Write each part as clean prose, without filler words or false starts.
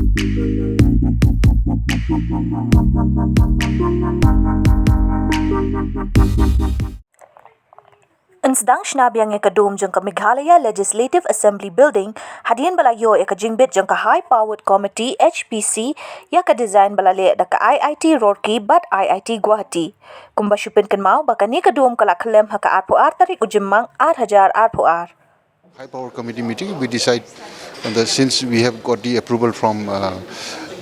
Sdang Shna Biang ka dome jong ka Meghalaya Legislative Assembly building, Hadien balayo ka Jingbit jong ka High Powered Committee HPC ya ka design balale da ka IIT Roorkee but IIT Guwahati. Kumba pynkynmaw baka ni ka dome kala khyllem ha ka ar tarik Jymmang 8,000 ar. High Power Committee meeting, we decide on since we have got the approval from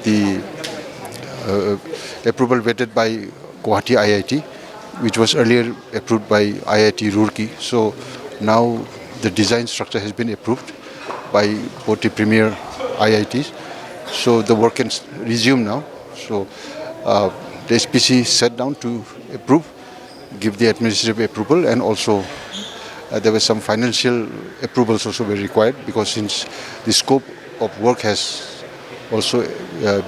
the approval vetted by Guwahati IIT, which was earlier approved by IIT Roorkee. So now the design structure has been approved by both the premier IITs. So the work can resume now. So the SPC sat down to approve, give the administrative approval, and also there were some financial approvals also were required, because since the scope of work has also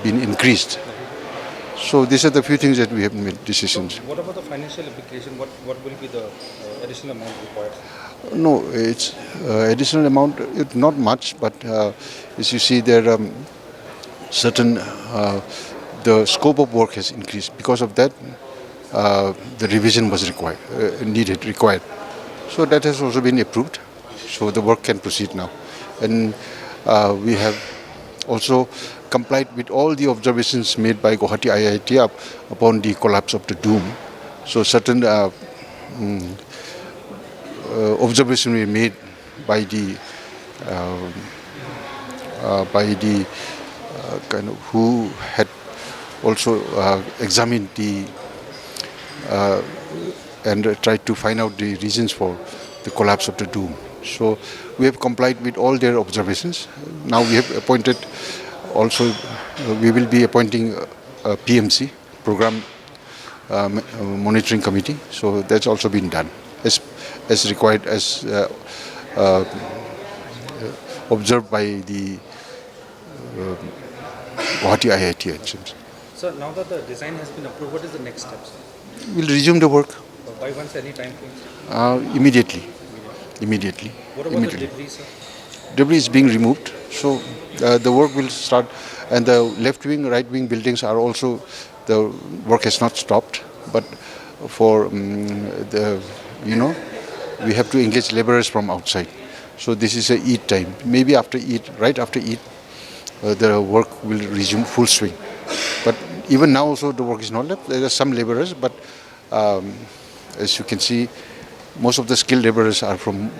been increased. So these are the few things that we have made decisions. What about the financial implication? What will be the additional amount required? No, it's additional amount, not much, but as you see there, certain the scope of work has increased. Because of that, the revision was required. So that has also been approved. So the work can proceed now, and we have also complied with all the observations made by Guwahati IIT upon the collapse of the dome. So certain observations were made by the kind of who had also examined the and tried to find out the reasons for the collapse of the dome. So we have complied with all their observations. Now we have appointed also, we will be appointing a PMC, Program Monitoring Committee. So that's also been done as required, as observed by the Guwahati IIT. So now that the design has been approved, what is the next steps? We'll resume the work. By once, any time frame? Immediately. What about the debris, sir? Debris is being removed, so the work will start. And the left wing, right wing buildings are also, the work has not stopped. But for we have to engage laborers from outside. So this is a Eid time. Maybe after Eid, right after Eid, the work will resume full swing. But even now also the work is not left. There are some laborers, but as you can see, most of the skilled laborers are from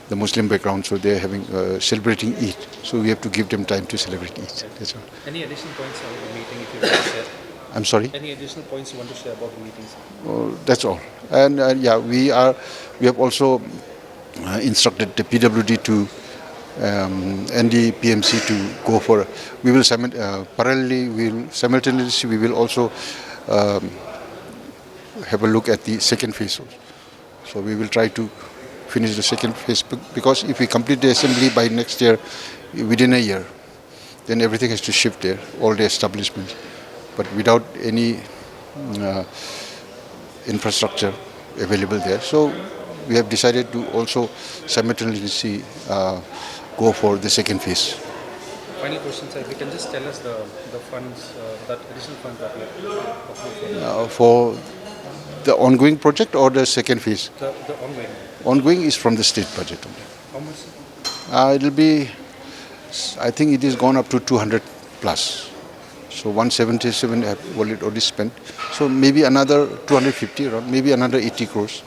the Muslim background, so they are having celebrating Eid. So we have to give them time to celebrate Eid. That's all. Any additional points about the meeting, if you want to share? I'm sorry? Any additional points you want to share about the meetings? That's all. And yeah, we have also instructed the PWD to and the PMC to go for. We will simultaneously we will also have a look at the second phase. So we will try to finish the second phase, because if we complete the assembly by next year, within a year, then everything has to shift there, all the establishments. But without any infrastructure available there. So we have decided to also simultaneously go for the second phase. Final question, sir. If you can just tell us the funds, that additional funds that we approved for the ongoing project or the second phase? The ongoing. Ongoing is from the state budget only. How much? It will be, I think it is gone up to 200 plus. So 177 have already spent. So maybe another 250, around, maybe another 80 crores.